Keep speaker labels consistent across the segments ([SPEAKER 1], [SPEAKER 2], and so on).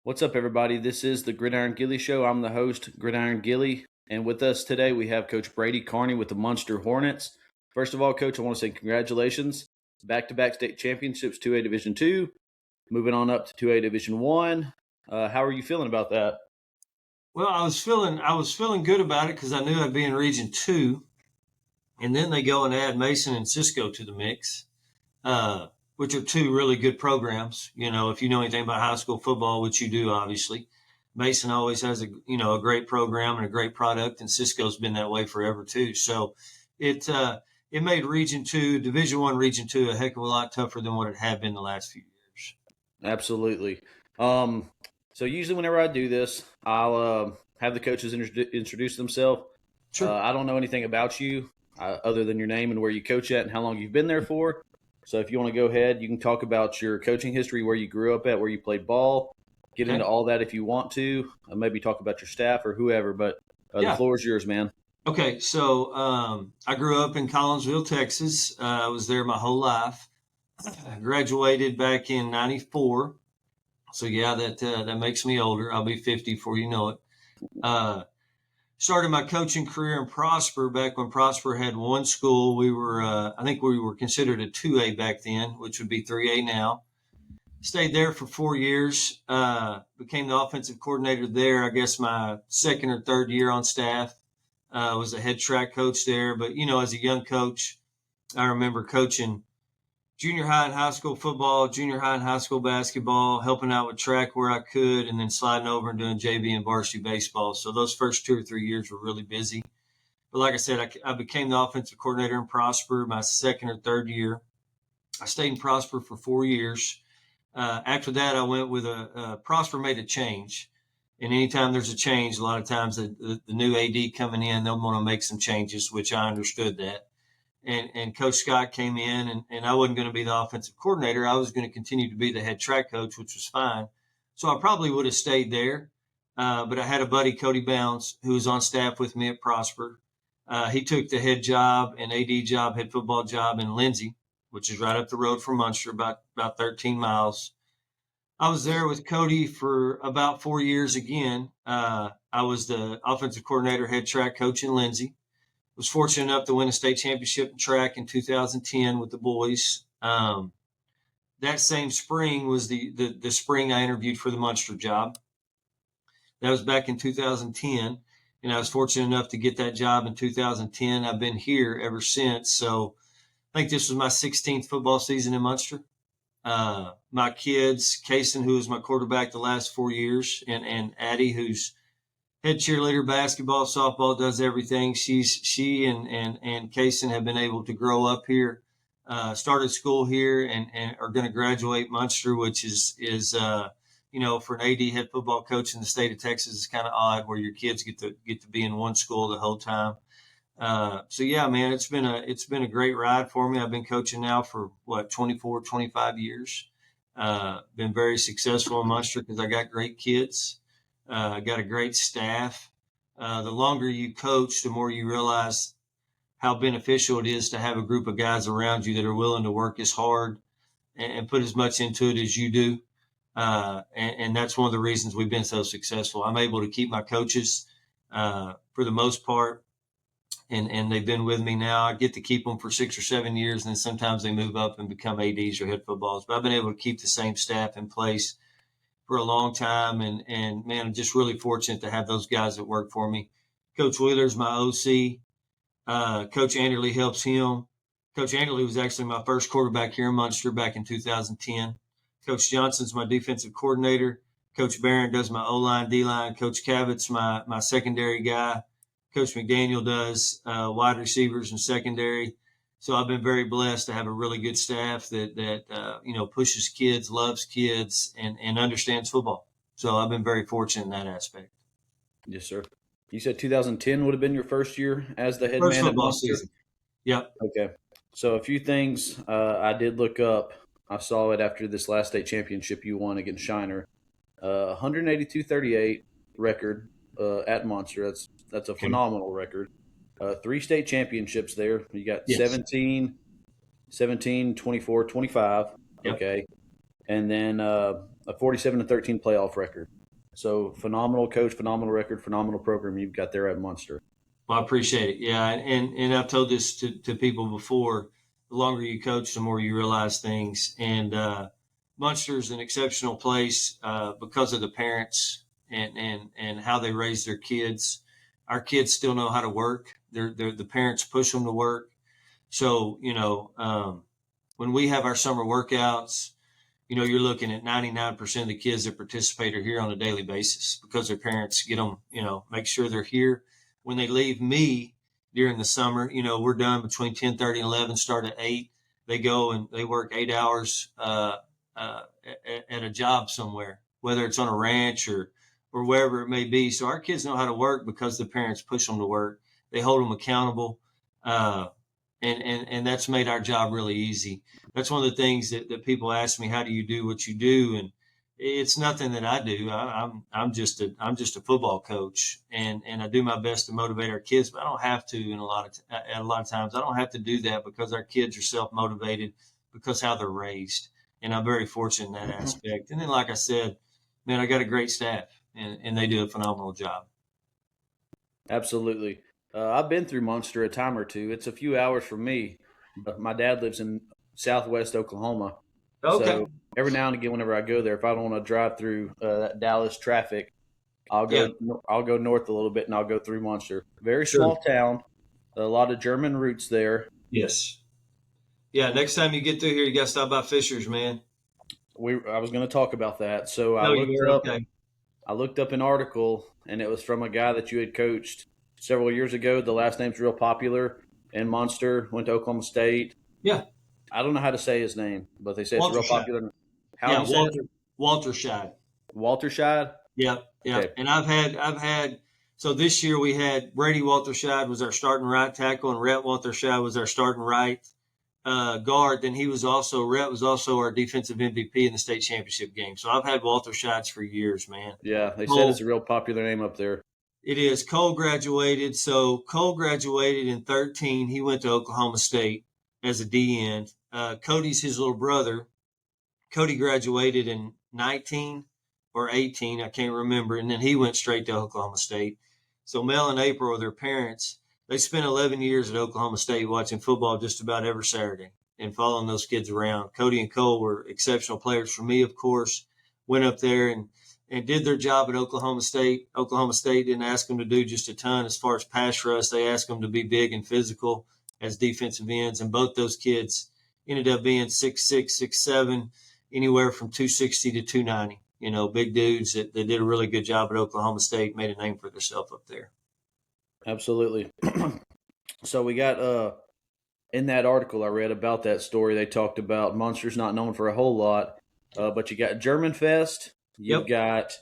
[SPEAKER 1] What's up, everybody? This is the Gridiron Gilly Show. I'm the host, Gridiron Gilly, and with us today we have Coach Brady Carney with the Muenster Hornets. First of all, Coach, I want to say congratulations. Back-to-back state championships, 2A Division II, moving on up to 2A Division I. How are you feeling about that?
[SPEAKER 2] Well, I was feeling good about it because I knew I'd be in Region 2, and then they go and add Mason and Cisco to the mix, which are two really good programs. You know, if you know anything about high school football, which you do, obviously, Mason always has a great program and a great product, and Cisco's been that way forever too. So it made Region 2, Division I, Region 2, a heck of a lot tougher than what it had been the last few years.
[SPEAKER 1] Absolutely. So usually whenever I do this, I'll have the coaches introduce themselves.
[SPEAKER 2] Sure.
[SPEAKER 1] I don't know anything about you other than your name and where you coach at and how long you've been there for. So if you want to go ahead, you can talk about your coaching history, where you grew up at, where you played ball, get into all that if you want to, maybe talk about your staff or whoever, but the floor is yours, man.
[SPEAKER 2] Okay, so I grew up in Collinsville, Texas. I was there my whole life. I graduated back in '94. So, yeah, that makes me older. I'll be 50 before you know it. Started my coaching career in Prosper back when Prosper had one school. I think we were considered a 2A back then, which would be 3A now. Stayed there for 4 years, became the offensive coordinator there, I guess my second or third year on staff. Was a head track coach there. But, you know, as a young coach, I remember coaching junior high and high school football, junior high and high school basketball, helping out with track where I could, and then sliding over and doing JV and varsity baseball. So those first 2 or 3 years were really busy. But like I said, I became the offensive coordinator in Prosper my second or third year. I stayed in Prosper for 4 years. After that, I went with Prosper made a change. And anytime there's a change, a lot of times the new AD coming in, they'll want to make some changes, which I understood that. And Coach Scott came in, and I wasn't going to be the offensive coordinator. I was going to continue to be the head track coach, which was fine. So I probably would have stayed there. But I had a buddy, Cody Bounds, who was on staff with me at Prosper. He took the head job and AD job, head football job in Lindsay, which is right up the road from Muenster, about 13 miles. I was there with Cody for about 4 years again. I was the offensive coordinator, head track coach in Lindsay. Was fortunate enough to win a state championship in track in 2010 with the boys. That same spring was the spring I interviewed for the Muenster job. That was back in 2010, and I was fortunate enough to get that job in 2010. I've been here ever since. So I think this was my 16th football season in Muenster. My kids, Kaysen, who was my quarterback the last 4 years, and Addie, who's head cheerleader, basketball, softball, does everything. She and Kaysen have been able to grow up here, started school here, and are going to graduate Muenster, which is for an AD head football coach in the state of Texas, is kind of odd where your kids get to be in one school the whole time. So yeah, man, it's been a great ride for me. I've been coaching now for 24, 25 years. Been very successful in Muenster because I got great kids. Got a great staff. The longer you coach, the more you realize how beneficial it is to have a group of guys around you that are willing to work as hard and put as much into it as you do. And that's one of the reasons we've been so successful. I'm able to keep my coaches for the most part, and they've been with me now. I get to keep them for 6 or 7 years, and then sometimes they move up and become ADs or head footballs. But I've been able to keep the same staff in place for a long time. And man, I'm just really fortunate to have those guys that work for me. Coach Wheeler's my OC. Coach Anderley helps him. Coach Anderley was actually my first quarterback here in Muenster back in 2010. Coach Johnson's my defensive coordinator. Coach Barron does my O-line, D-line. Coach Cavitt's my secondary guy. Coach McDaniel does wide receivers and secondary. So I've been very blessed to have a really good staff that pushes kids, loves kids, and understands football. So I've been very fortunate in that aspect.
[SPEAKER 1] Yes, sir. You said 2010 would have been your first year as the head
[SPEAKER 2] First
[SPEAKER 1] man at
[SPEAKER 2] football
[SPEAKER 1] Muenster?
[SPEAKER 2] season. Yep.
[SPEAKER 1] Okay. So a few things I did look up. I saw it after this last state championship you won against Shiner. 182-38 record at Muenster. That's a phenomenal record. 3 state championships there. You got 17, 24, 25.
[SPEAKER 2] Yep.
[SPEAKER 1] Okay. And then a 47-13 playoff record. So phenomenal coach, phenomenal record, phenomenal program you've got there at Muenster.
[SPEAKER 2] Well, I appreciate it. Yeah, and I've told this to people before. The longer you coach, the more you realize things. And Muenster's an exceptional place because of the parents and how they raise their kids. Our kids still know how to work. The parents push them to work. So when we have our summer workouts, you're looking at 99% of the kids that participate are here on a daily basis because their parents get them, make sure they're here. When they leave me during the summer, we're done between 10:30 and 11, start at 8. They go and they work 8 hours at a job somewhere, whether it's on a ranch or wherever it may be. So our kids know how to work because the parents push them to work. They hold them accountable. And that's made our job really easy. That's one of the things that people ask me, how do you do what you do? And it's nothing that I do. I'm just a football coach, and I do my best to motivate our kids, but I don't have to. A lot of times I don't have to do that because our kids are self-motivated because how they're raised. And I'm very fortunate in that aspect. And then, like I said, man, I got a great staff, and they do a phenomenal job.
[SPEAKER 1] Absolutely. I've been through Muenster a time or two. It's a few hours from me, but my dad lives in Southwest Oklahoma.
[SPEAKER 2] Okay.
[SPEAKER 1] So every now and again, whenever I go there, if I don't want to drive through that Dallas traffic, I'll
[SPEAKER 2] Yeah.
[SPEAKER 1] go north a little bit and I'll go through Muenster. Very
[SPEAKER 2] Sure.
[SPEAKER 1] small town, a lot of German roots there.
[SPEAKER 2] Yes. Yeah. Next time you get through here, you got to stop by Fisher's, man.
[SPEAKER 1] I was going to talk about that. So
[SPEAKER 2] No, you were okay.
[SPEAKER 1] I looked up an article, and it was from a guy that you had coached several years ago. The last name's real popular in Muenster, went to Oklahoma State.
[SPEAKER 2] Yeah.
[SPEAKER 1] I don't know how to say his name, but they say it's real popular. How do you say it?
[SPEAKER 2] Walter Scheid.
[SPEAKER 1] Walter Scheid?
[SPEAKER 2] Yep.
[SPEAKER 1] Okay.
[SPEAKER 2] And I've had so this year we had Brady Walter Scheid was our starting right tackle, and Rhett Walter Scheid was our starting right guard. Then Rhett was also our defensive MVP in the state championship game. So I've had Walter Scheids for years, man.
[SPEAKER 1] Yeah, they said it's a real popular name up there.
[SPEAKER 2] It is. Cole graduated. So Cole graduated in 2013. He went to Oklahoma State as a DN. Cody's his little brother. Cody graduated in 19 or 18. I can't remember. And then he went straight to Oklahoma State. So Mel and April are their parents. They spent 11 years at Oklahoma State watching football just about every Saturday and following those kids around. Cody and Cole were exceptional players for me, of course. Went up there and did their job at Oklahoma State. Oklahoma State didn't ask them to do just a ton as far as pass rush. They asked them to be big and physical as defensive ends. And both those kids ended up being 6'6", 6'7", anywhere from 260 to 290. Big dudes that did a really good job at Oklahoma State, made a name for themselves up there.
[SPEAKER 1] Absolutely. So we got in that article I read about that story, they talked about Muenster's not known for a whole lot, but you got German Fest, you've got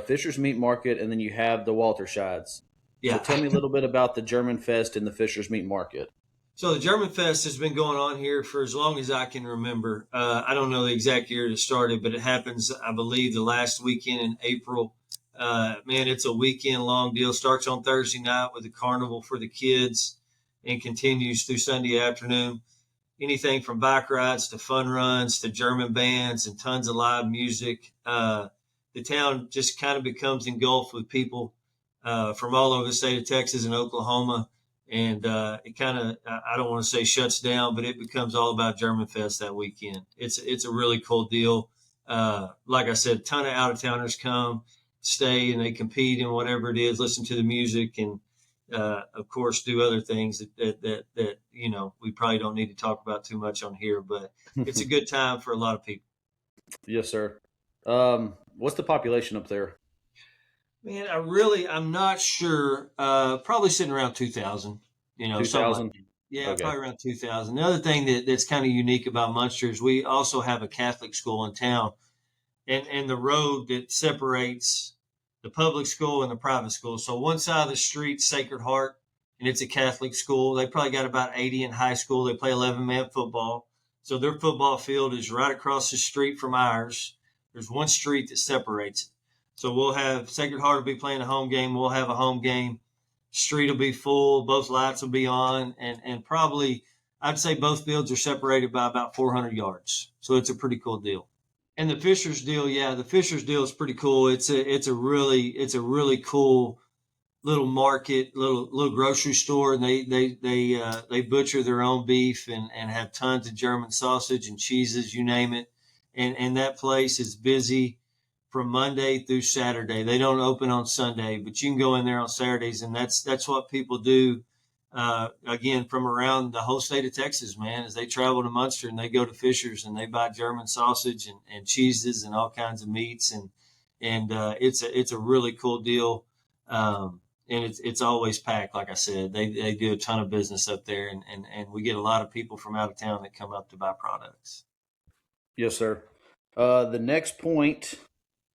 [SPEAKER 1] Fisher's Meat Market, and then you have the Walter Scheids.
[SPEAKER 2] Yeah.
[SPEAKER 1] So tell me a little bit about the German Fest and the Fisher's Meat Market.
[SPEAKER 2] So the German Fest has been going on here for as long as I can remember. I don't know the exact year it started, but it happens, I believe, the last weekend in April. Man, it's a weekend-long deal. Starts on Thursday night with a carnival for the kids and continues through Sunday afternoon. Anything from bike rides to fun runs to German bands and tons of live music. The town just kind of becomes engulfed with people from all over the state of Texas and Oklahoma. And it kind of, I don't want to say shuts down, but it becomes all about German Fest that weekend. It's a really cool deal. Like I said, a ton of out-of-towners come, stay, and they compete in whatever it is, listen to the music, and of course do other things that we probably don't need to talk about too much on here, but it's a good time for a lot of people.
[SPEAKER 1] Yes, sir. What's the population up there?
[SPEAKER 2] Man, I'm not sure. Probably sitting around 2,000.
[SPEAKER 1] 2,000?
[SPEAKER 2] Like yeah,
[SPEAKER 1] Okay.
[SPEAKER 2] Probably around 2,000. The other thing that's kind of unique about Muenster is we also have a Catholic school in town, and the road that separates the public school and the private school. So one side of the street, Sacred Heart, and it's a Catholic school. They probably got about 80 in high school. They play 11-man football. So their football field is right across the street from ours. There's one street that separates it. So we'll have Sacred Heart will be playing a home game. We'll have a home game. Street will be full. Both lights will be on. And probably, I'd say both fields are separated by about 400 yards. So it's a pretty cool deal. And the Fishers deal, yeah, the Fishers deal is pretty cool. It's a really cool little market, little grocery store, and they butcher their own beef and have tons of German sausage and cheeses, you name it. And that place is busy from Monday through Saturday. They don't open on Sunday, but you can go in there on Saturdays, and that's what people do. Again, from around the whole state of Texas, man, as they travel to Muenster and they go to Fishers and they buy German sausage and cheeses and all kinds of meats, and it's a really cool deal. And it's always packed. Like I said, they do a ton of business up there, and we get a lot of people from out of town that come up to buy products.
[SPEAKER 1] Yes, sir. The next point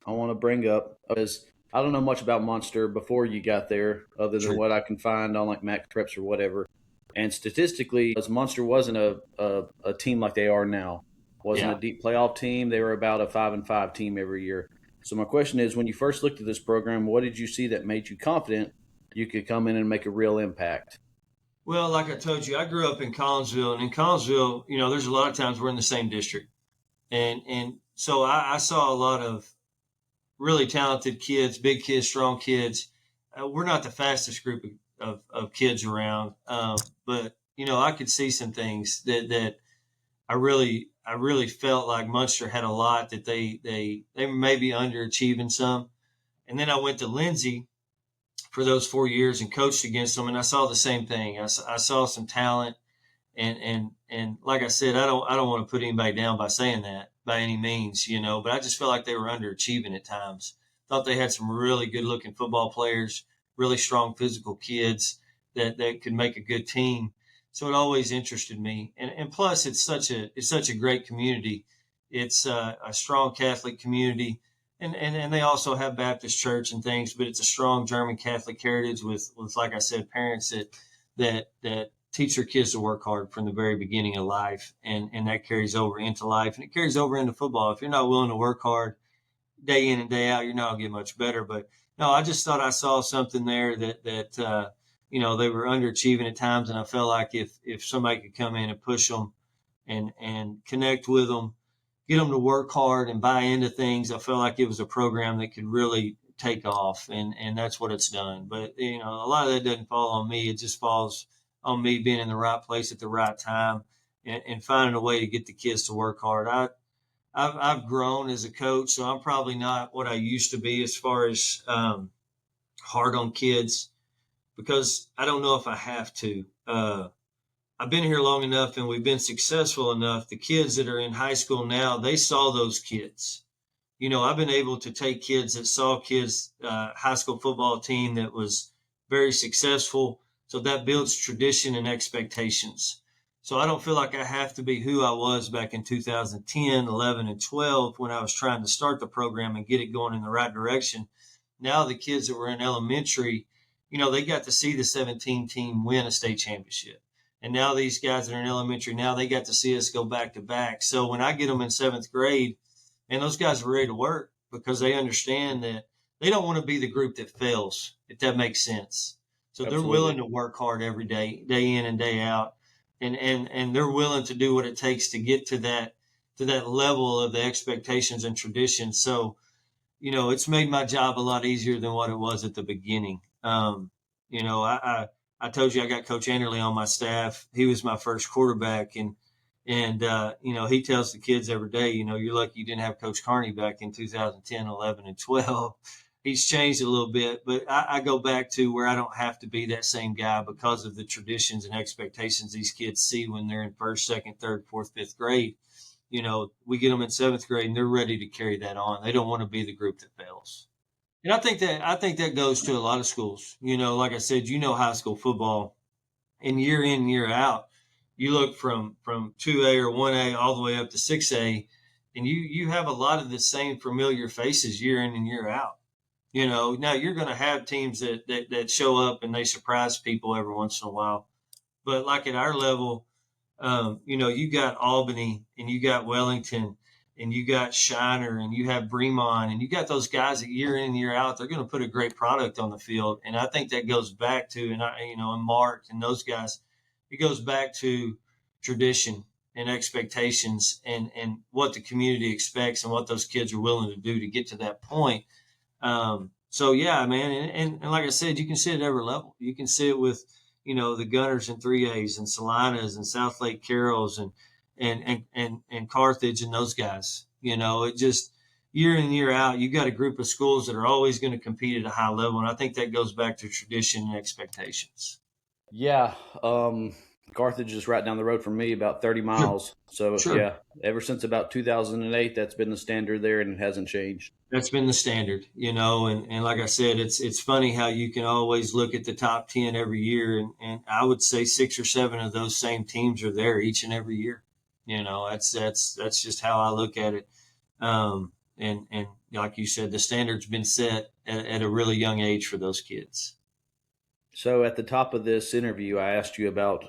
[SPEAKER 1] I want to bring up is I don't know much about Monster before you got there, other than
[SPEAKER 2] Sure.
[SPEAKER 1] what I can find on like Mac Preps or whatever. And statistically, as Monster wasn't a team like they are now, wasn't a
[SPEAKER 2] Yeah.
[SPEAKER 1] deep playoff team. They were about a 5-5 team every year. So my question is, when you first looked at this program, what did you see that made you confident you could come in and make a real impact?
[SPEAKER 2] Well, like I told you, I grew up in Collinsville, and in Collinsville, there's a lot of times we're in the same district, and so I saw a lot of really talented kids, big kids, strong kids. We're not the fastest group of kids around, but I could see some things that I really felt like Munster had a lot that they may be underachieving some. And then I went to Lindsay for those 4 years and coached against them, and I saw the same thing. I saw some talent, and like I said, I don't want to put anybody down by saying that by any means, but I just felt like they were underachieving at times. Thought they had some really good looking football players, really strong physical kids that could make a good team. So it always interested me, and plus it's such a great community. It's a strong Catholic community, and they also have Baptist church and things, but it's a strong German Catholic heritage with like I said, parents that teach their kids to work hard from the very beginning of life, and that carries over into life, and it carries over into football. If you're not willing to work hard day in and day out, you're not gonna get much better. But no, I just thought I saw something there that they were underachieving at times, and I felt like if somebody could come in and push them and connect with them, get them to work hard and buy into things, I felt like it was a program that could really take off, and that's what it's done. But a lot of that doesn't fall on me. It just falls on me being in the right place at the right time and finding a way to get the kids to work hard. I've grown as a coach, so I'm probably not what I used to be as far as hard on kids because I don't know if I have to. I've been here long enough and we've been successful enough. The kids that are in high school now, they saw those kids. I've been able to take kids that saw kids, high school football team that was very successful. So that builds tradition and expectations. So I don't feel like I have to be who I was back in 2010, 11, and 12 when I was trying to start the program and get it going in the right direction. Now the kids that were in elementary, they got to see the 17 team win a state championship. And now these guys that are in elementary, now they got to see us go back to back. So when I get them in seventh grade, and those guys are ready to work because they understand that they don't want to be the group that fails, if that makes sense. So they're willing
[SPEAKER 1] Absolutely.
[SPEAKER 2] to work hard every day, day in and day out, and they're willing to do what it takes to get to that level of the expectations and traditions. So it's made my job a lot easier than what it was at the beginning. I told you I got Coach Anderley on my staff. He was my first quarterback, and he tells the kids every day, you're lucky you didn't have Coach Carney back in 2010, 11, and 12. He's changed a little bit, but I go back to where I don't have to be that same guy because of the traditions and expectations these kids see when they're in first, second, third, fourth, fifth grade. We get them in seventh grade and they're ready to carry that on. They don't want to be the group that fails. And I think that goes to a lot of schools. Like I said, high school football and year in, year out, you look from 2A or 1A all the way up to 6A, and you have a lot of the same familiar faces year in and year out. Now you're going to have teams that show up and they surprise people every once in a while. But like at our level, you got Albany and you got Wellington and you got Shiner and you have Bremont and you got those guys that year in, year out, they're going to put a great product on the field. And I think that goes back to, and Mark and those guys, it goes back to tradition and expectations and what the community expects and what those kids are willing to do to get to that point. So yeah, man. And like I said, you can see it at every level. You can see it with, the Gunners and 3As and Salinas and South Lake Carrolls and Carthage and those guys. It just year in and year out, you got a group of schools that are always going to compete at a high level. And I think that goes back to tradition and expectations.
[SPEAKER 1] Yeah. Carthage is right down the road from me, about 30
[SPEAKER 2] Sure.
[SPEAKER 1] miles. So,
[SPEAKER 2] Sure.
[SPEAKER 1] yeah, ever since about 2008, that's been the standard there and it hasn't changed.
[SPEAKER 2] That's been the standard, and like I said, it's funny how you can always look at the top 10 every year. And I would say 6 or 7 of those same teams are there each and every year. That's just how I look at it. And like you said, the standard's been set at a really young age for those kids.
[SPEAKER 1] So at the top of this interview, I asked you about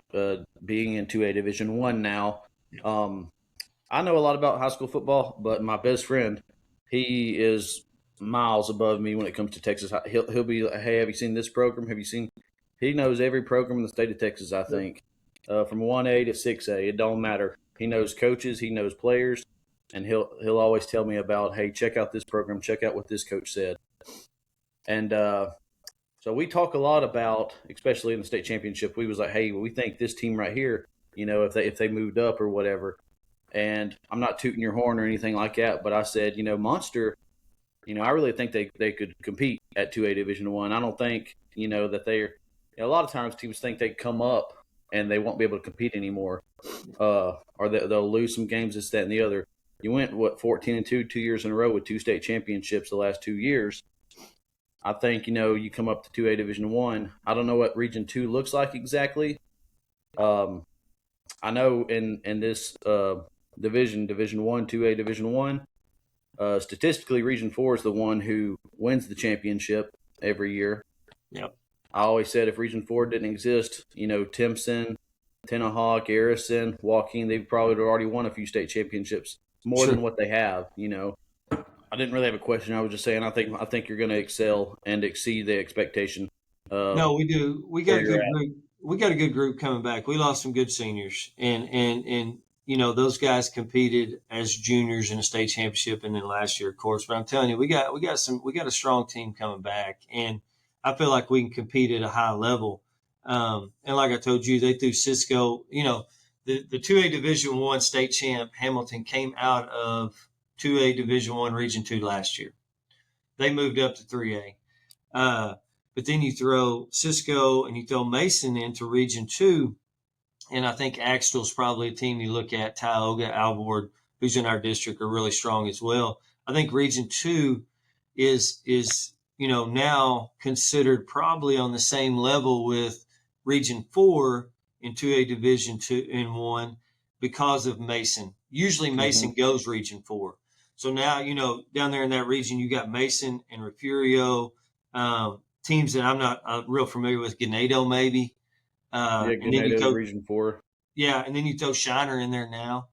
[SPEAKER 1] being in 2A Division One now. I know a lot about high school football, but my best friend, he is miles above me when it comes to Texas. He'll be like, hey, have you seen this program? Have you seen? He knows every program in the state of Texas, I think, from 1A to 6A. It don't matter. He knows coaches, he knows players, and he'll always tell me about, hey, check out this program, check out what this coach said. And so we talk a lot about, especially in the state championship, we was like, hey, we think this team right here, if they moved up or whatever. And I'm not tooting your horn or anything like that, but I said, Muenster, I really think they could compete at 2A Division One. I don't think, that they're a lot of times teams think they come up and they won't be able to compete anymore, or they'll lose some games, this, that, and the other. You went 14-2 2 years in a row with 2 state championships the last 2 years. I think you come up to 2A Division One. I don't know what Region 2 looks like exactly. I know in this Division 1, 2A Division 1, statistically Region 4 is the one who wins the championship every year.
[SPEAKER 2] Yep.
[SPEAKER 1] I always said if Region 4 didn't exist, Timpson, Tenahawk, Arison, Joaquin, they probably would have already won a few state championships, more
[SPEAKER 2] Sure.
[SPEAKER 1] than what they have. I didn't really have a question. I was just saying I think you're going to excel and exceed the expectation.
[SPEAKER 2] No, we do. We got
[SPEAKER 1] where
[SPEAKER 2] a
[SPEAKER 1] you're
[SPEAKER 2] good
[SPEAKER 1] at.
[SPEAKER 2] group. We got a good group coming back. We lost some good seniors, and those guys competed as juniors in a state championship, and then last year, of course. But I'm telling you, we got a strong team coming back, and I feel like we can compete at a high level. And like I told you, they threw Cisco. The 2A Division One state champ Hamilton came out of 2A Division One Region 2 last year. They moved up to 3A. But then you throw Cisco and you throw Mason into Region 2, and I think Axtell's probably a team you look at. Tioga, Alvord, who's in our district, are really strong as well. I think Region 2 is now considered probably on the same level with Region 4 in 2A Division 2 and 1 because of Mason. Usually Mason goes Region 4. So now, down there in that region, you got Mason and Refugio, teams that I'm not real familiar with, Ganado maybe.
[SPEAKER 1] Yeah,
[SPEAKER 2] And then you
[SPEAKER 1] Ganado's
[SPEAKER 2] throw,
[SPEAKER 1] Region 4.
[SPEAKER 2] yeah, and then you throw Shiner in there now.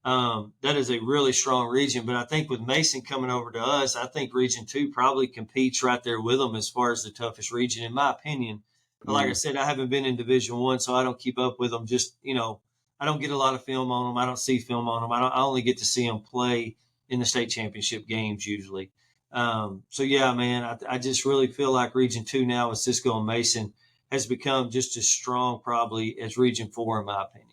[SPEAKER 2] That is a really strong region. But I think with Mason coming over to us, I think Region 2 probably competes right there with them as far as the toughest region, in my opinion. Like I said, I haven't been in Division 1, so I don't keep up with them. Just, I don't get a lot of film on them. I don't see film on them. I only get to see them play in the state championship games usually. So yeah, man, I just really feel like Region 2 now with Cisco and Mason has become just as strong probably as Region 4, in my opinion.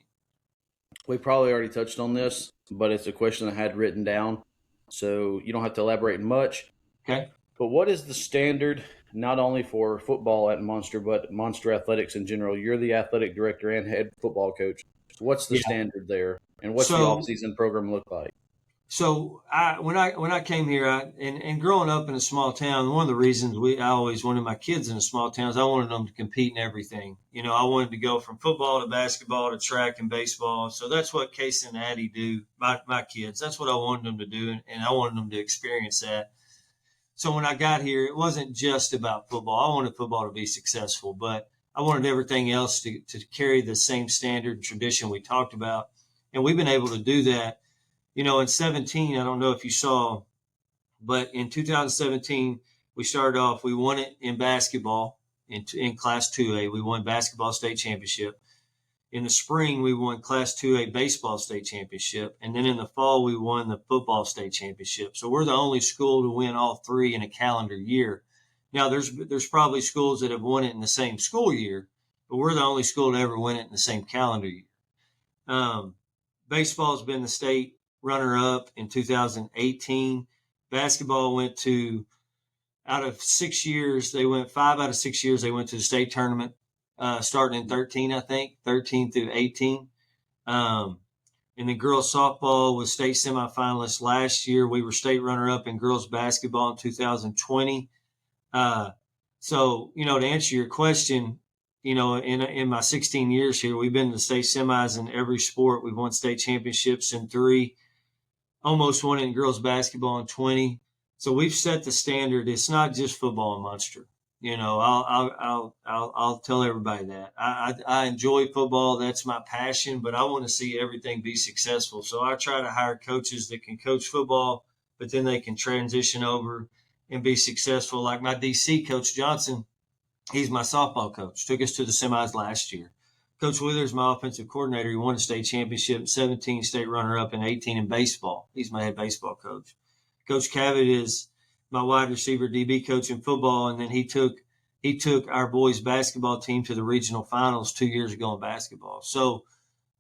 [SPEAKER 1] We probably already touched on this, but it's a question I had written down, so you don't have to elaborate much.
[SPEAKER 2] Okay.
[SPEAKER 1] But what is the standard, not only for football at Muenster, but Muenster athletics in general? You're the athletic director and head football coach. So what's the
[SPEAKER 2] Yeah.
[SPEAKER 1] standard there, and what's the
[SPEAKER 2] So,
[SPEAKER 1] off-season program look like?
[SPEAKER 2] so when I came here, and growing up in a small town, one of the reasons I always wanted my kids in a small town is I wanted them to compete in everything. I wanted to go from football to basketball to track and baseball. So that's what Casey and Addie do, my kids. That's what I wanted them to do, and I wanted them to experience that. So when I got here, it wasn't just about football. I wanted football to be successful, but I wanted everything else to carry the same standard and tradition we talked about. And we've been able to do that. In 17, I don't know if you saw, but in 2017, we started off, we won it in basketball in Class 2A. We won basketball state championship. In the spring, we won Class 2A baseball state championship. And then in the fall, we won the football state championship. So we're the only school to win all three in a calendar year. Now, there's probably schools that have won it in the same school year, but we're the only school to ever win it in the same calendar year. Baseball has been the state runner-up in 2018. Basketball went to, out of 6 years, they went 5 out of 6 years, they went to the state tournament. Starting in 13, I think, 13 through 18. And then girls softball was state semifinalists last year. We were state runner-up in girls basketball in 2020. So, to answer your question, in my 16 years here, we've been to state semis in every sport. We've won state championships in 3, almost won it in girls basketball in 20. So we've set the standard. It's not just football in Muenster. I'll tell everybody that I enjoy football. That's my passion, but I want to see everything be successful. So I try to hire coaches that can coach football, but then they can transition over and be successful. Like my DC, Coach Johnson, he's my softball coach. Took us to the semis last year. Coach Withers, my offensive coordinator, he won a state championship, 17 state runner-up, and 18 in baseball. He's my head baseball coach. Coach Cavett is my wide receiver DB coach in football, and then he took our boys basketball team to the regional finals 2 years ago in basketball. So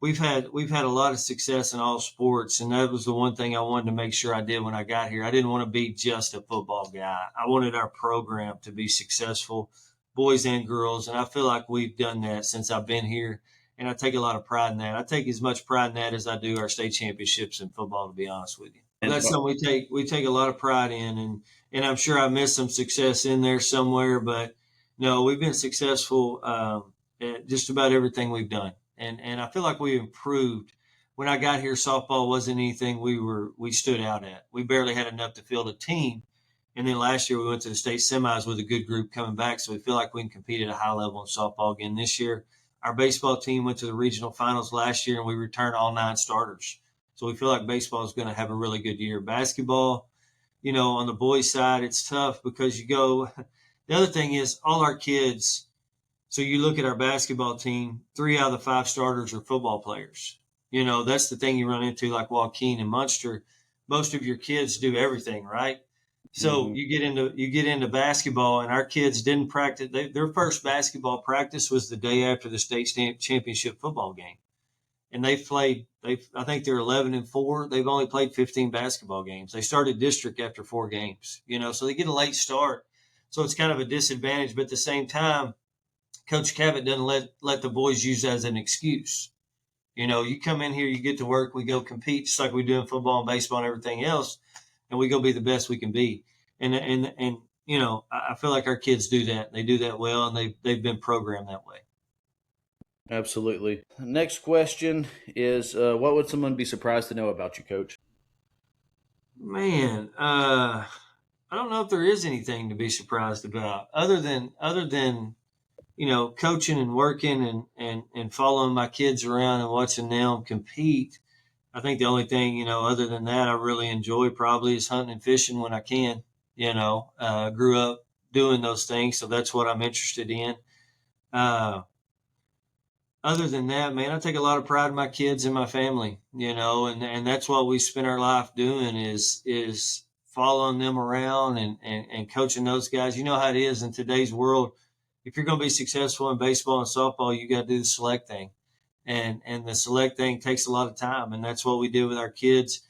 [SPEAKER 2] we've had a lot of success in all sports, and that was the one thing I wanted to make sure I did when I got here. I didn't want to be just a football guy. I wanted our program to be successful, boys and girls, and I feel like we've done that since I've been here, and I take a lot of pride in that. I take as much pride in that as I do our state championships in football, to be honest with you. And that's something we take a lot of pride in, and I'm sure I missed some success in there somewhere, but no, we've been successful at just about everything we've done, and I feel like we improved. When I got here, softball wasn't anything we stood out at. We barely had enough to field a team, and then last year we went to the state semis with a good group coming back, so we feel like we can compete at a high level in softball again this year. Our baseball team went to the regional finals last year, and we returned all 9 starters. So we feel like baseball is going to have a really good year. Basketball, on the boys' side, it's tough because you go – the other thing is all our kids – so you look at our basketball team, 3 out of the 5 starters are football players. That's the thing you run into, like Joaquin and Muenster. Most of your kids do everything, right? So you get into basketball, and our kids didn't practice. Their first basketball practice was the day after the state championship football game. And I think they're 11-4. They've only played 15 basketball games. They started district after 4 games, so they get a late start. So it's kind of a disadvantage. But at the same time, Coach Cavett doesn't let the boys use that as an excuse. You come in here, you get to work, we go compete just like we do in football and baseball and everything else, and we go be the best we can be. And I feel like our kids do that. They do that well, and they've been programmed that way.
[SPEAKER 1] Absolutely. Next question is, what would someone be surprised to know about you, Coach?
[SPEAKER 2] Man, I don't know if there is anything to be surprised about other than coaching and working and following my kids around and watching them compete. I think the only thing, other than that, I really enjoy probably is hunting and fishing when I can. Grew up doing those things, so that's what I'm interested in. Other than that, man, I take a lot of pride in my kids and my family, and that's what we spend our life doing is following them around and coaching those guys. You know how it is in today's world. If you're going to be successful in baseball and softball, you got to do the select thing. And the select thing takes a lot of time, and that's what we did with our kids.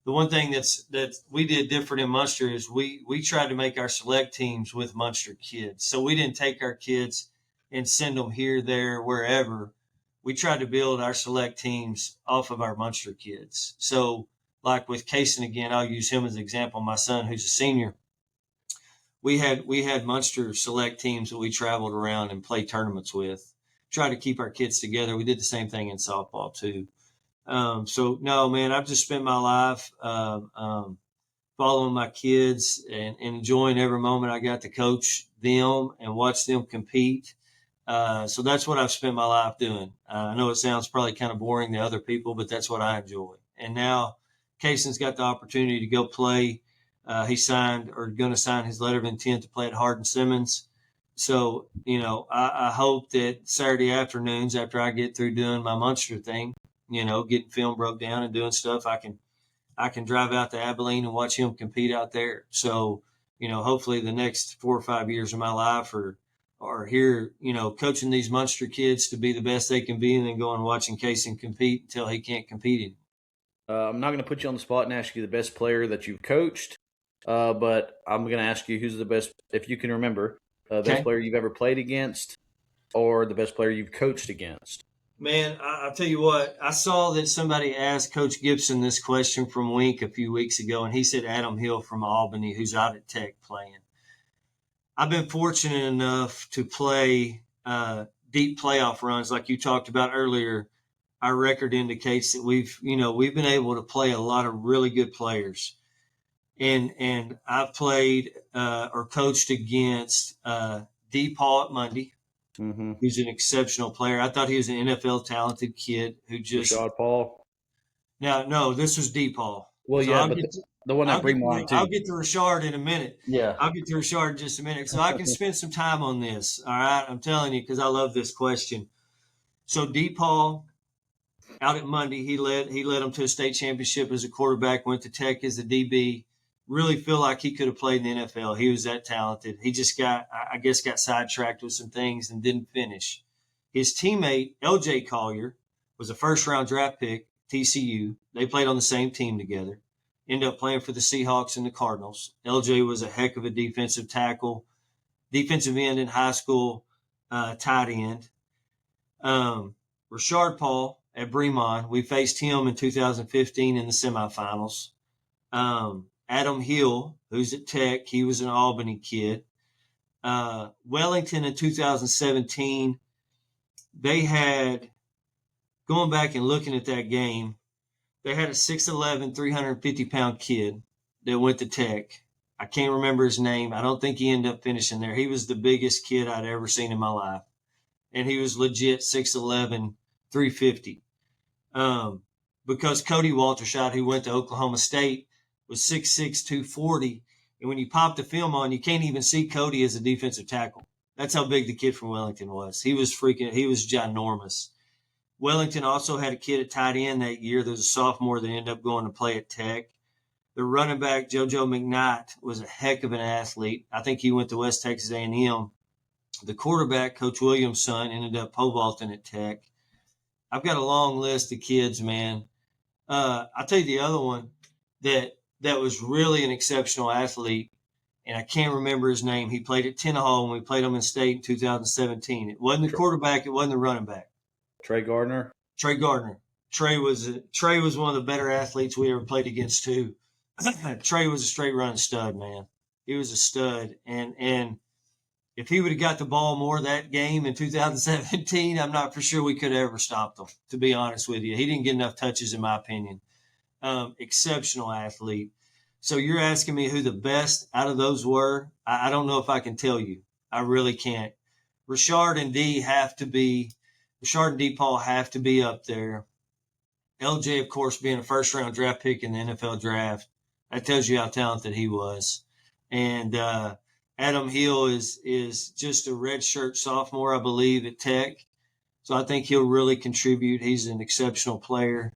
[SPEAKER 2] The one thing that we did different in Muenster is we tried to make our select teams with Muenster kids. So we didn't take our kids and send them here, there, wherever. We tried to build our select teams off of our Muenster kids. So like with Kaysen again, I'll use him as an example. My son, who's a senior, we had Muenster select teams that we traveled around and played tournaments with. Try to keep our kids together. We did the same thing in softball too. So no, man, I've just spent my life following my kids and enjoying every moment I got to coach them and watch them compete. So that's what I've spent my life doing. I know it sounds probably kind of boring to other people, but that's what I enjoy. And now Kaysen's got the opportunity to go play. He signed or going to sign his letter of intent to play at Hardin Simmons. So, I hope that Saturday afternoons after I get through doing my Muenster thing, getting film broke down and doing stuff, I can drive out to Abilene and watch him compete out there. So, hopefully the next 4 or 5 years of my life are here, coaching these Muenster kids to be the best they can be, and then going and watching Casey compete until he can't compete anymore.
[SPEAKER 1] I'm not going to put you on the spot and ask you the best player that you've coached, but I'm going to ask you who's the best, if you can remember, best
[SPEAKER 2] Okay.
[SPEAKER 1] player you've ever played against or the best player you've coached against.
[SPEAKER 2] Man, I'll tell you what, I saw that somebody asked Coach Gibson this question from Wink a few weeks ago, and he said Adam Hill from Albany, who's out at Tech playing. I've been fortunate enough to play deep playoff runs like you talked about earlier. Our record indicates that we've been able to play a lot of really good players. And I've played or coached against D. Paul at Monday,
[SPEAKER 1] Mm-hmm.
[SPEAKER 2] who's an exceptional player. I thought he was an NFL talented kid who just
[SPEAKER 1] Rashad Paul.
[SPEAKER 2] now no, this was D. Paul.
[SPEAKER 1] Well,
[SPEAKER 2] So
[SPEAKER 1] yeah, but the one that Bremont
[SPEAKER 2] I'll
[SPEAKER 1] too.
[SPEAKER 2] get to Rashard in a minute.
[SPEAKER 1] Yeah.
[SPEAKER 2] I'll get to Rashard in just a minute, so I can spend some time on this. All right, I'm telling you because I love this question. So D. Paul out at Monday, he led them to a state championship as a quarterback. Went to Tech as a DB. Really feel like he could have played in the NFL. He was that talented. He just got sidetracked with some things and didn't finish. His teammate L.J. Collier was a first round draft pick. TCU. They played on the same team together. Ended up playing for the Seahawks and the Cardinals. LJ was a heck of a defensive tackle, defensive end in high school, tight end. Rashard Paul at Bremont, we faced him in 2015 in the semifinals. Adam Hill, who's at Tech, he was an Albany kid. Wellington in 2017, they had, going back and looking at that game, they had a 6'11", 350-pound kid that went to Tech. I can't remember his name. I don't think he ended up finishing there. He was the biggest kid I'd ever seen in my life. And he was legit 6'11", 350. Because Cody Waltershot, who went to Oklahoma State, was 6'6", 240. And when you pop the film on, you can't even see Cody as a defensive tackle. That's how big the kid from Wellington was. He was ginormous. Wellington also had a kid at tight end that year. There was a sophomore that ended up going to play at Tech. The running back, JoJo McKnight, was a heck of an athlete. I think he went to West Texas A&M. The quarterback, Coach Williams' son, ended up pole vaulting at Tech. I've got a long list of kids, man. I'll tell you the other one that was really an exceptional athlete, and I can't remember his name. He played at Tenaha when we played him in state in 2017. It wasn't the quarterback. It wasn't the running back.
[SPEAKER 1] Trey Gardner.
[SPEAKER 2] Trey Gardner. Trey was one of the better athletes we ever played against too. Trey was a straight run stud, man. He was a stud, and if he would have got the ball more that game in 2017, I'm not for sure we could have ever stopped him. To be honest with you, he didn't get enough touches, in my opinion. Exceptional athlete. So you're asking me who the best out of those were? I don't know if I can tell you. I really can't. Rashard and D. Paul have to be up there. LJ, of course, being a first-round draft pick in the NFL draft, that tells you how talented he was. And Adam Hill is just a redshirt sophomore, I believe, at Tech. So I think he'll really contribute. He's an exceptional player.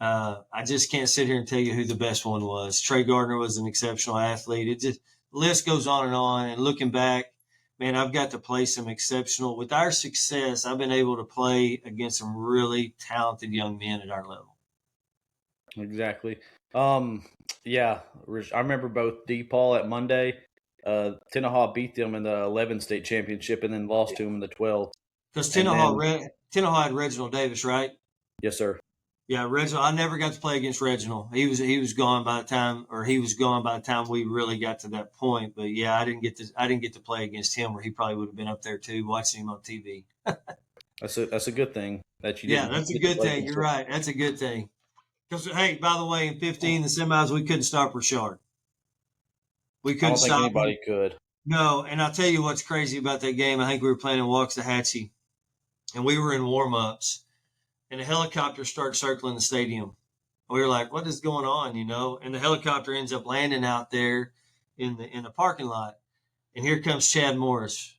[SPEAKER 2] I just can't sit here and tell you who the best one was. Trey Gardner was an exceptional athlete. The list goes on. And looking back, man, I've got to play some exceptional. With our success, I've been able to play against some really talented young men at our level.
[SPEAKER 1] Exactly. Yeah, I remember both D. Paul at Monday. Tenaha beat them in the 11 state championship and then lost to them in the 12.
[SPEAKER 2] Because Tenaha had Reginald Davis, right?
[SPEAKER 1] Yes, sir.
[SPEAKER 2] Yeah, Reginald. I never got to play against Reginald. He was gone by the time we really got to that point. But yeah, I didn't get to play against him, or he probably would have been up there too, watching him on TV.
[SPEAKER 1] That's a good thing that you
[SPEAKER 2] didn't.
[SPEAKER 1] Yeah,
[SPEAKER 2] that's a good thing. You're right. That's a good thing. Because hey, by the way, in 15 the semis we couldn't stop Rashard. We couldn't stop
[SPEAKER 1] anybody
[SPEAKER 2] him.
[SPEAKER 1] could.
[SPEAKER 2] No, and I'll tell you what's crazy about that game. I think we were playing in Waxahachie, and we were in warm-ups. And a helicopter starts circling the stadium. We were like, what is going on, And the helicopter ends up landing out there in the parking lot. And here comes Chad Morris,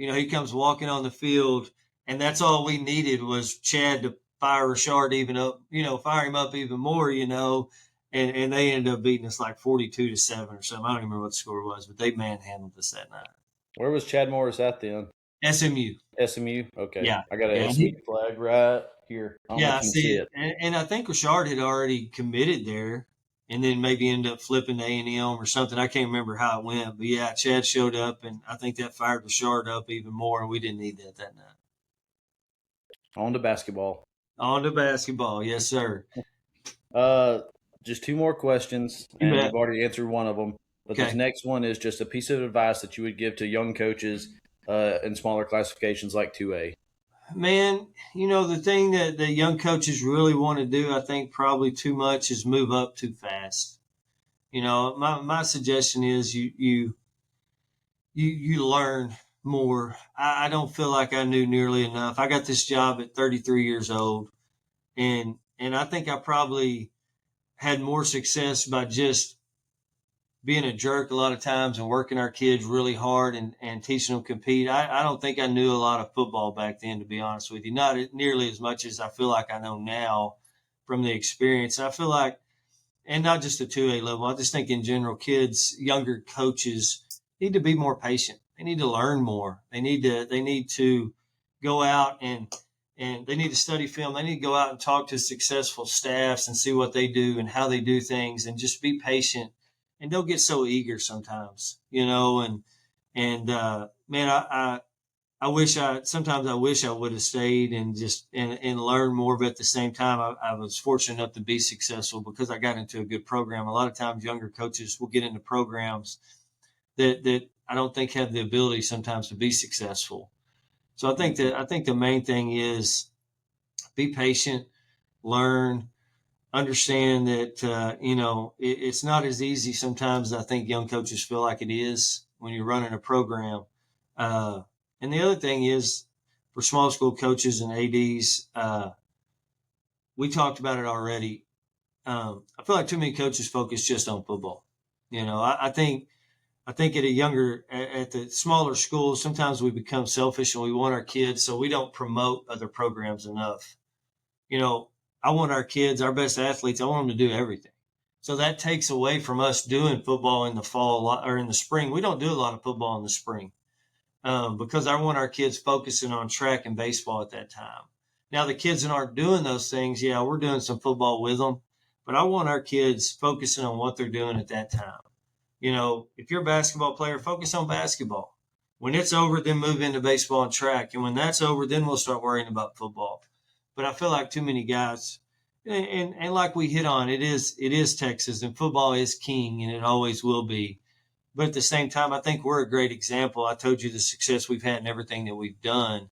[SPEAKER 2] He comes walking on the field, and that's all we needed was Chad to fire Rashard even up, fire him up even more, and they ended up beating us like 42-7 or something. I don't even remember what the score was, but they manhandled us that night.
[SPEAKER 1] Where was Chad Morris at then?
[SPEAKER 2] SMU.
[SPEAKER 1] SMU? Okay.
[SPEAKER 2] Yeah.
[SPEAKER 1] I got
[SPEAKER 2] Yeah.
[SPEAKER 1] a SMU flag right here. I don't know
[SPEAKER 2] Yeah,
[SPEAKER 1] if
[SPEAKER 2] I
[SPEAKER 1] you can
[SPEAKER 2] see
[SPEAKER 1] see
[SPEAKER 2] it.
[SPEAKER 1] it.
[SPEAKER 2] And I think Rashard had already committed there and then maybe ended up flipping to A&M or something. I can't remember how it went. But, yeah, Chad showed up, and I think that fired Rashard up even more, and we didn't need that night.
[SPEAKER 1] On to basketball.
[SPEAKER 2] On to basketball. Yes, sir.
[SPEAKER 1] Just two more questions,
[SPEAKER 2] You
[SPEAKER 1] and
[SPEAKER 2] bet.
[SPEAKER 1] you've already answered one of them. But this
[SPEAKER 2] Okay.
[SPEAKER 1] next one is just a piece of advice that you would give to young coaches in smaller classifications like 2A.
[SPEAKER 2] Man, the thing that the young coaches really want to do, I think probably too much, is move up too fast. My suggestion is you learn more. I don't feel like I knew nearly enough. I got this job at 33 years old, and I think I probably had more success by just being a jerk a lot of times and working our kids really hard and teaching them to compete. I don't think I knew a lot of football back then, to be honest with you. Not nearly as much as I feel like I know now from the experience. And I feel like, and not just the 2A level, I just think in general, kids, younger coaches need to be more patient. They need to learn more. They need to go out and they need to study film. They need to go out and talk to successful staffs and see what they do and how they do things, and just be patient, and don't get so eager sometimes, man, I wish I wish I would have stayed and just and learned more, but at the same time, I was fortunate enough to be successful because I got into a good program. A lot of times younger coaches will get into programs that I don't think have the ability sometimes to be successful. So I think the main thing is be patient, learn, understand that it's not as easy sometimes as I think young coaches feel like it is when you're running a program. And the other thing is for small school coaches and ADs, we talked about it already. I feel like too many coaches focus just on football. I think at the smaller schools, sometimes we become selfish and we want our kids, so we don't promote other programs enough. I want our kids, our best athletes, I want them to do everything. So that takes away from us doing football in the fall or in the spring. We don't do a lot of football in the spring because I want our kids focusing on track and baseball at that time. Now, the kids that aren't doing those things, yeah, we're doing some football with them, but I want our kids focusing on what they're doing at that time. If you're a basketball player, focus on basketball. When it's over, then move into baseball and track. And when that's over, then we'll start worrying about football. But I feel like too many guys, and like we hit on, it is Texas, and football is king, and it always will be. But at the same time, I think we're a great example. I told you the success we've had in everything that we've done.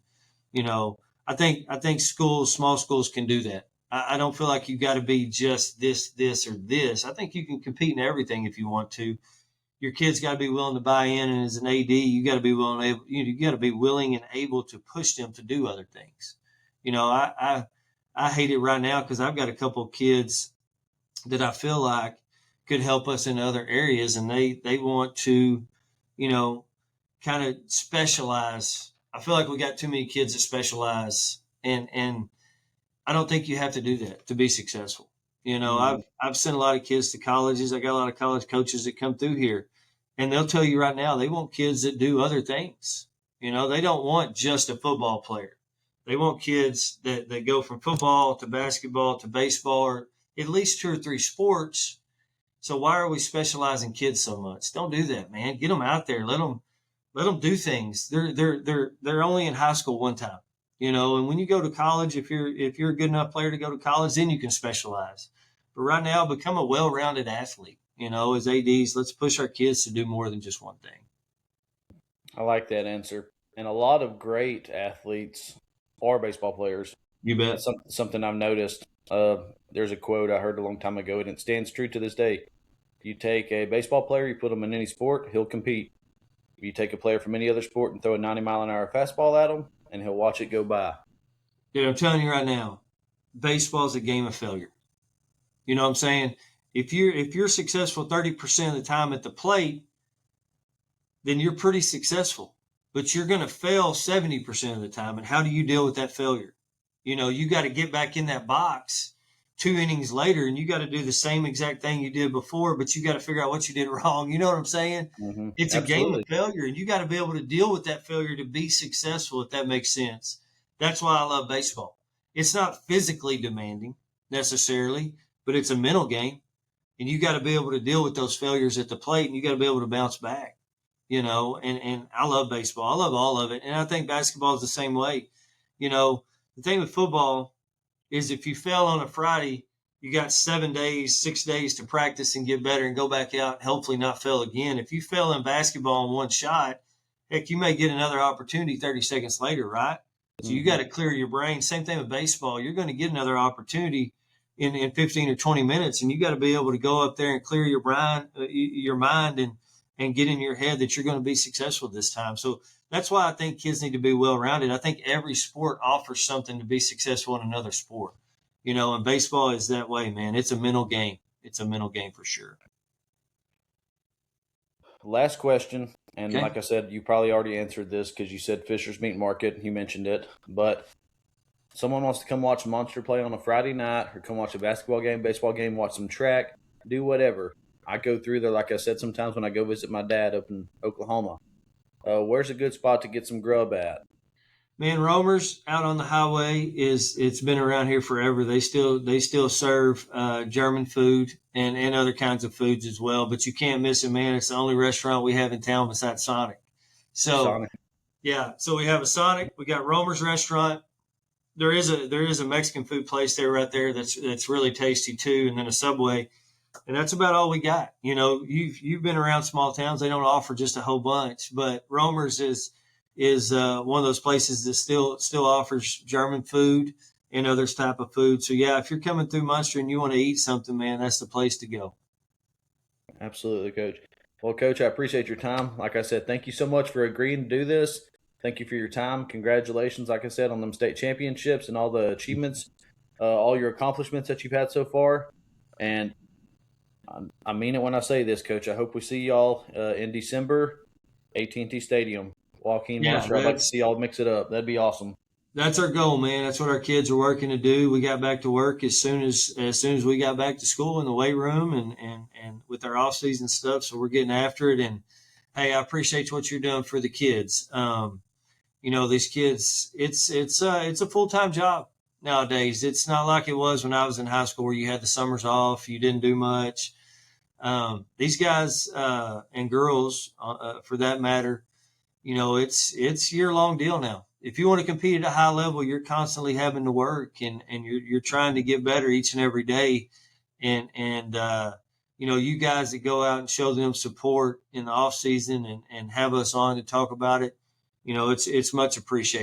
[SPEAKER 2] I think schools, small schools, can do that. I don't feel like you got to be just this, or this. I think you can compete in everything if you want to. Your kids got to be willing to buy in, and as an AD, you got to be you got to be willing and able to push them to do other things. I hate it right now because I've got a couple of kids that I feel like could help us in other areas, and they want to, kind of specialize. I feel like we got too many kids that specialize, and I don't think you have to do that to be successful. I've sent a lot of kids to colleges. I got a lot of college coaches that come through here, and they'll tell you right now they want kids that do other things. They don't want just a football player. They want kids that go from football to basketball to baseball, or at least 2 or 3 sports. So why are we specializing kids so much? Don't do that, man. Get them out there. Let them do things. They're only in high school one time, and when you go to college, if you're a good enough player to go to college, then you can specialize. But right now, become a well-rounded athlete. As ADs, let's push our kids to do more than just one thing.
[SPEAKER 1] I like that answer. And a lot of great athletes are baseball players.
[SPEAKER 2] You bet.
[SPEAKER 1] That's something I've noticed. There's a quote I heard a long time ago, and it stands true to this day. You take a baseball player, you put him in any sport, he'll compete. You take a player from any other sport and throw a 90-mile-an-hour fastball at him, and he'll watch it go by.
[SPEAKER 2] Dude, I'm telling you right now, baseball is a game of failure. You know what I'm saying? If you're successful 30% of the time at the plate, then you're pretty successful. but you're going to fail 70% of the time. And how do you deal with that failure? You got to get back in that box 2 innings later, and you got to do the same exact thing you did before, but you got to figure out what you did wrong. You know what I'm saying?
[SPEAKER 1] Mm-hmm.
[SPEAKER 2] It's a game
[SPEAKER 1] Absolutely.
[SPEAKER 2] of failure, and you got to be able to deal with that failure to be successful, if that makes sense. That's why I love baseball. It's not physically demanding necessarily, but it's a mental game, and you got to be able to deal with those failures at the plate, and you got to be able to bounce back. And I love baseball. I love all of it, and I think basketball is the same way. The thing with football is if you fail on a Friday, you got 7 days, 6 days to practice and get better and go back out and hopefully not fail again. If you fail in basketball in one shot, heck, you may get another opportunity 30 seconds later, right? So you got
[SPEAKER 1] Mm-hmm.
[SPEAKER 2] to clear your brain. Same thing with baseball. You're going to get another opportunity in 15 or 20 minutes, and you got to be able to go up there and clear your mind and get in your head that you're going to be successful this time. So that's why I think kids need to be well-rounded. I think every sport offers something to be successful in another sport. And baseball is that way, man. It's a mental game. It's a mental game for sure.
[SPEAKER 1] Last question, and
[SPEAKER 2] Okay.
[SPEAKER 1] like I said, you probably already answered this because you said Fisher's Meat Market. You mentioned it, but someone wants to come watch Monster play on a Friday night, or come watch a basketball game, baseball game, watch some track, do whatever. I go through there, like I said, sometimes when I go visit my dad up in Oklahoma. Where's a good spot to get some grub at?
[SPEAKER 2] Man, Romer's out on the highway it's been around here forever. They still serve German food and other kinds of foods as well. But you can't miss it, man. It's the only restaurant we have in town besides Sonic. So
[SPEAKER 1] Sonic.
[SPEAKER 2] yeah, so we have a Sonic. We got Romer's restaurant. There is a Mexican food place there right there that's really tasty too, and then a Subway, and that's about all we got. You've been around small towns; they don't offer just a whole bunch, but Romer's is one of those places that still offers German food and others type of food. So yeah, if you're coming through Munster and you want to eat something, man, that's the place to go.
[SPEAKER 1] Absolutely, Coach. Well, Coach, I appreciate your time. Like I said, thank you so much for agreeing to do this. Thank you for your time. Congratulations, like I said, on them state championships and all the achievements, all your accomplishments that you've had so far. And I mean it when I say this, Coach. I hope we see y'all in December, AT&T Stadium, Joaquin
[SPEAKER 2] Yeah,
[SPEAKER 1] Monster. I'd like to see y'all mix it up. That'd be awesome.
[SPEAKER 2] that's our goal, man. That's what our kids are working to do. We got back to work as soon as we got back to school in the weight room and with our off season stuff. So we're getting after it. And hey, I appreciate what you're doing for the kids. These kids, it's a full time job nowadays. It's not like it was when I was in high school where you had the summers off, you didn't do much. These guys and girls, for that matter, it's year long deal now. If you want to compete at a high level, you're constantly having to work and you're trying to get better each and every day. And you guys that go out and show them support in the off season and have us on to talk about it, it's much appreciated.